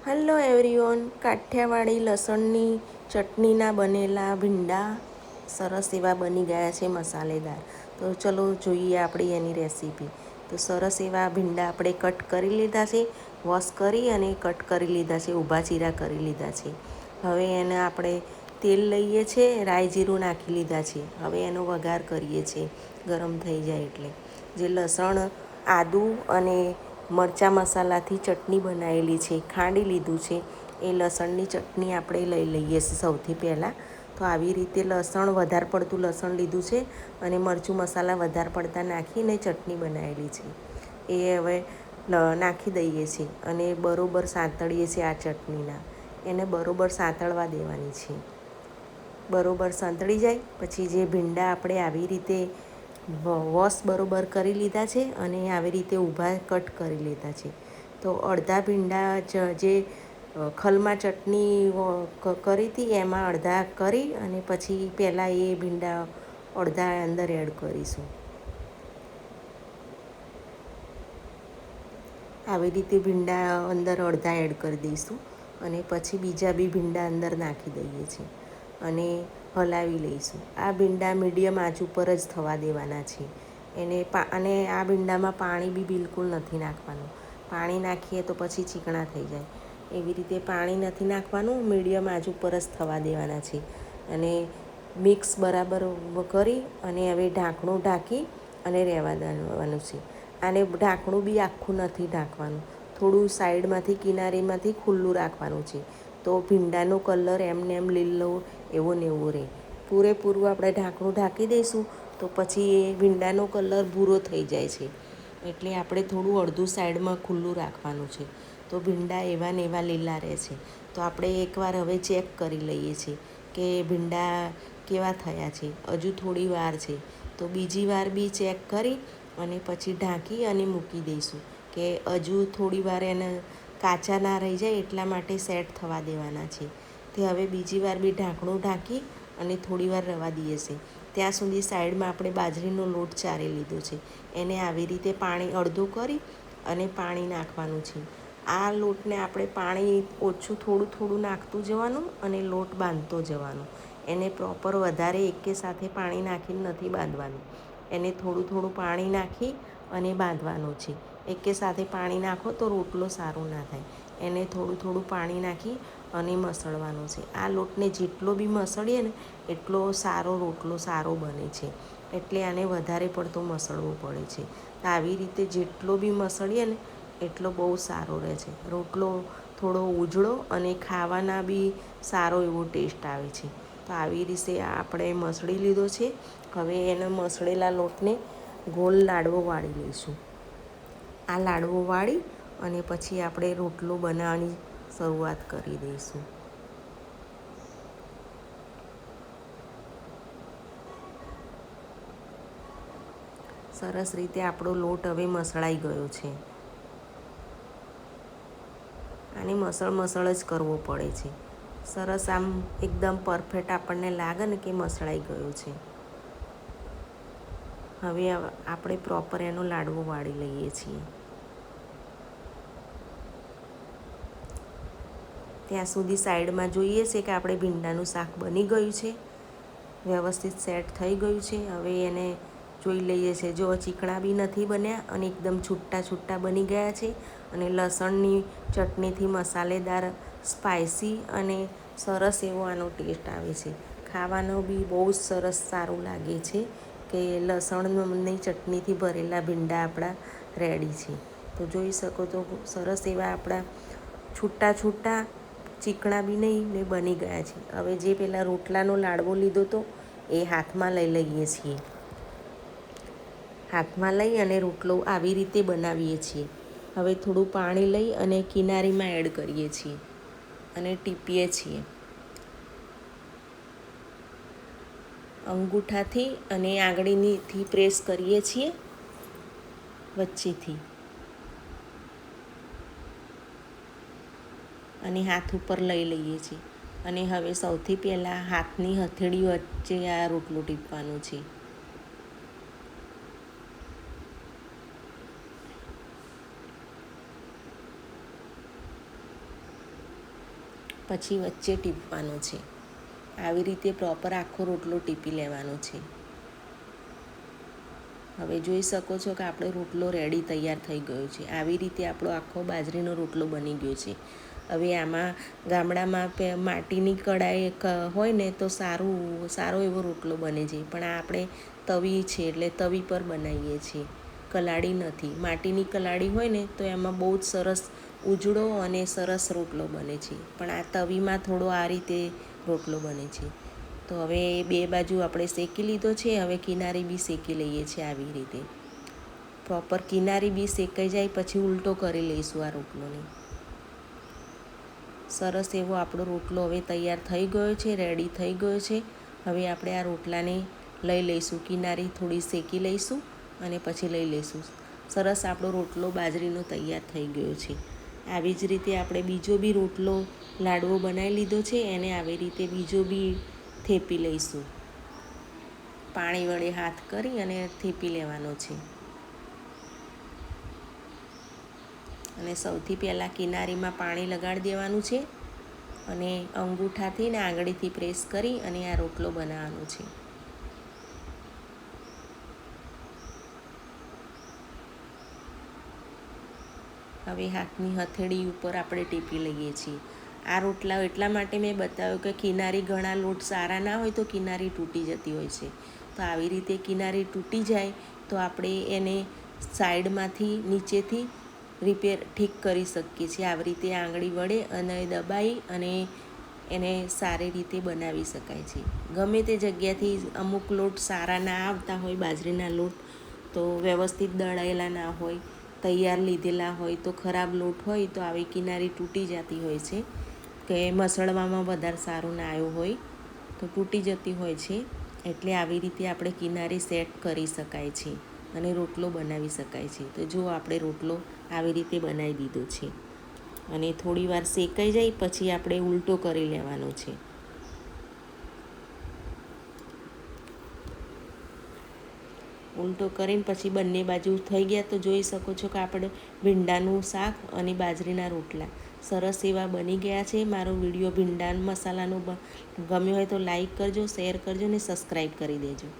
Hello everyone, Kathiawadi લસણની ચટણીના બનેલા ભીંડા સરસ એવા બની ગયા છે, મસાલેદાર. તો ચલો જોઈએ આપણી એની રેસીપી. તો સરસ એવા ભીંડા આપણે કટ કરી લીધા છે, વોશ કરી અને કટ કરી લીધા છે, ઊભા ચીરા કરી લીધા છે. હવે એને આપણે તેલ લઈએ છીએ, રાઈ જીરું નાખી લીધા છે. હવે એનો વઘાર કરીએ છીએ ગરમ થઈ જાય એટલે. જે લસણ, આદું અને મરચાં મસાલાથી ચટણી બનાવેલી છે, ખાંડી લીધું છે. એ લસણની ચટણી આપણે લઈ લઈએ છીએ સૌથી પહેલાં. તો આવી રીતે લસણ, વધારે પડતું લસણ લીધું છે અને મરચું મસાલા વધારે પડતા નાખીને ચટણી બનાવેલી છે. એ હવે નાખી દઈએ છીએ અને બરાબર સાંતળીએ છીએ આ ચટણીના. એને બરાબર સાંતળવા દેવાની છે. બરાબર સાંતળી જાય પછી જે ભીંડા આપણે આવી રીતે વોશ બરાબર કરી લીધા છે અને આવી રીતે ઊભા કટ કરી લીધા છે. તો અડધા ભીંડા જે ખલમાં ચટણી કરી હતી એમાં અડધા કરી અને પછી પહેલાં એ ભીંડા અડધા અંદર એડ કરીશું. આવી રીતે ભીંડા અંદર અડધા એડ કરી દઈશું અને પછી બીજા બી ભીંડા અંદર નાખી દઈએ છીએ અને હલાવી લઈશું. આ ભીંડા મીડિયમ આંચ ઉપર જ થવા દેવાના છે. અને આ ભીંડામાં પાણી બી બિલકુલ નથી નાખવાનું. પાણી નાખીએ તો પછી ચીકણા થઈ જાય. એવી રીતે પાણી નથી નાખવાનું, મીડિયમ આંચ ઉપર જ થવા દેવાના છે. અને મિક્સ બરાબર કરી અને હવે ઢાંકણું ઢાંકી અને રહેવા દેવાનું છે. આને ઢાંકણું બી આખું નથી ઢાંકવાનું, થોડું સાઈડમાંથી કિનારીમાંથી ખુલ્લું રાખવાનું છે. તો ભીંડાનો કલર એમને એમ લીલો એવો ને એવો રહે. પૂરેપૂરું આપણે ઢાંકણું ઢાંકી દઈશું તો પછી એ ભીંડાનો કલર ભૂરો થઈ જાય છે. એટલે આપણે થોડું અડધું સાઈડમાં ખુલ્લું રાખવાનું છે. તો ભીંડા એવા ને એવા લીલા રહે છે. તો આપણે એકવાર હવે ચેક કરી લઈએ છીએ કે ભીંડા કેવા થયા છે. હજુ થોડી વાર છે તો બીજી વાર બી ચેક કરી અને પછી ઢાંકી અને મૂકી દઈશું કે હજુ થોડી વાર એને કાચા ના રહી જાય એટલા માટે સેટ થવા દેવાના છે. તે હવે બીજી વાર બી ઢાંકણું ઢાંકી અને થોડી વાર રવા દઈએ છીએ. ત્યાં સુધી સાઈડમાં આપણે બાજરીનો લોટ ચારી લીધો છે. એને આવી રીતે પાણી અડધું કરી અને પાણી નાખવાનું છે. આ લોટને આપણે પાણી ઓછું થોડું થોડું નાખતું જવાનું અને લોટ બાંધતો જવાનો. એને પ્રોપર વધારે એકે સાથે પાણી નાખીને નથી બાંધવાનું. એને થોડું થોડું પાણી નાખી અને બાંધવાનું છે. એકે સાથે પાણી નાખો તો રોટલો સારો ના થાય. એને થોડું થોડું પાણી નાખી અને મસળવાનો છે. આ લોટને જેટલો બી મસળીએ ને એટલો સારો રોટલો સારો બને છે. એટલે આને વધારે પડતો મસળવો પડે છે. તો આવી રીતે જેટલો બી મસળીએ ને એટલો બહુ સારો રહે છે. રોટલો થોડો ઉજળો અને ખાવાના બી સારો એવો ટેસ્ટ આવે છે. તો આવી રીતે આપણે મસળી લીધો છે. હવે એને મસળેલા લોટને ગોળ લાડવો વાળી લઈશું. આ લાડવો વાળી અને પછી આપણે રોટલો બનાવવાની શરૂઆત કરી દઈશું. સરસ રીતે આપણો લોટ હવે મસળાઈ ગયો છે. આને મસળ જ કરવો પડે છે. સરસ આમ એકદમ પરફેક્ટ આપણને લાગે ને કે મસળાઈ ગયો છે. હવે આપણે પ્રોપર એનો લાડવો વાળી લઈએ છીએ. ત્યાં સુધી સાઈડમાં જોઈએ છે કે આપણે ભીંડાનું શાક બની ગયું છે, વ્યવસ્થિત સેટ થઈ ગયું છે. હવે એને જોઈ લઈએ છીએ. જો ચીકણા બી નથી બન્યા અને એકદમ છૂટા છૂટા બની ગયા છે અને લસણની ચટણીથી મસાલેદાર, સ્પાઇસી અને સરસ એવો આનો ટેસ્ટ આવે છે. ખાવાનો બી બહુ જ સરસ સારું લાગે છે કે લસણની ચટણીથી ભરેલા ભીંડા આપણા રેડી છે. તો જોઈ શકો તો સરસ એવા આપણા છૂટા છૂટા, ચીકણા બી નહીં ને બની ગયા છે. હવે જે પહેલાં રોટલાનો લાડવો લીધો હતો એ હાથમાં લઈ લઈએ છીએ. હાથમાં લઈ અને રોટલો આવી રીતે બનાવીએ છીએ. હવે થોડું પાણી લઈ અને કિનારીમાં એડ કરીએ છીએ અને ટીપીએ છીએ. અંગૂઠાથી અને આંગળીથી પ્રેસ કરીએ છીએ વચ્ચેથી અને હાથ ઉપર લઈ લઈએ છીએ. અને હવે સૌથી પહેલાં હાથની હથેળી વચ્ચે આ રોટલો ટીપવાનો છે. પછી વચ્ચે ટીપવાનો છે. આવી રીતે પ્રોપર આખો રોટલો ટીપી લેવાનો છે. હવે જોઈ શકો છો કે આપણો રોટલો રેડી તૈયાર થઈ ગયો છે. આવી રીતે આપણો આખો બાજરીનો રોટલો બની ગયો છે. હવે આમાં ગામડામાં માટીની કડાઈ હોય ને તો સારો એવો રોટલો બને છે. પણ આ આપણે તવી છે એટલે તવી પર બનાવીએ છીએ, કલાડી નથી. માટીની કલાડી હોય ને તો એમાં બહુ જ સરસ ઉજળો અને સરસ રોટલો બને છે. પણ આ તવીમાં થોડો આ રીતે રોટલો બને છે. તો હવે બે બાજુ આપણે શેકી લીધો છે. હવે કિનારી બી શેકી લઈએ છીએ. આવી રીતે પ્રોપર કિનારી બી શેકાઈ જાય પછી ઉલટો કરી લઈશું આ રોટલોને. સરસ એવો આપણો રોટલો હવે તૈયાર થઈ ગયો છે, રેડી થઈ ગયો છે. હવે આપણે આ રોટલાને લઈ લઈશું, કિનારી થોડી શેકી લઈશું અને પછી લઈ લઈશું. સરસ આપણો રોટલો બાજરીનો તૈયાર થઈ ગયો છે. આવી જ રીતે આપણે બીજો બી રોટલો લાડવો બનાવી લીધો છે. એને આવી રીતે બીજો બી થેપી લઈશું. પાણી વડે હાથ કરી અને થેપી લેવાનો છે. અને સૌથી પહેલાં કિનારીમાં પાણી લગાડી દેવાનું છે અને અંગૂઠાથી ને આંગળીથી પ્રેસ કરી અને આ રોટલો બનાવવાનો છે. હવે હાથની હથેળી ઉપર આપણે ટીપી લઈએ છીએ. આ રોટલા એટલા માટે મેં બતાવ્યું કે કિનારી ઘણા લોટ સારા ના હોય તો કિનારી તૂટી જતી હોય છે. તો આવી રીતે કિનારી તૂટી જાય તો આપણે એને સાઈડમાંથી નીચેથી ઠીક કરી શકીએ છીએ. આવી રીતે આંગળી વડે અને દબાઈ અને એને સારી રીતે બનાવી શકાય છે. ગમે તે જગ્યાથી અમુક લોટ સારા ના આવતા હોય, બાજરીના લોટ તો વ્યવસ્થિત દળાયેલા ના હોય, તૈયાર લીધેલા હોય તો ખરાબ લોટ હોય તો આવી કિનારી તૂટી જતી હોય છે, કે મસળવામાં વધારે સારું ના આવ્યું હોય તો તૂટી જતી હોય છે. એટલે આવી રીતે આપણે કિનારી સેટ કરી શકાય છે અને રોટલો બનાવી શકાય છે. તો જો આપણે રોટલો આવી રીતે બનાવી દીધો છે અને થોડી વાર શેકાઈ જાય પછી આપણે ઉલટો કરી લેવાનો છે. ઉલટો કરીને પછી બંને બાજુ થઈ ગયા તો જોઈ શકો છો કે આપણે ભીંડાનું શાક અને બાજરીના રોટલા સરસ એવા બની ગયા છે. મારો વિડીયો ભીંડા મસાલાનો ગમ્યો હોય તો લાઈક કરજો, શેર કરજો અને સબસ્ક્રાઈબ કરી દેજો.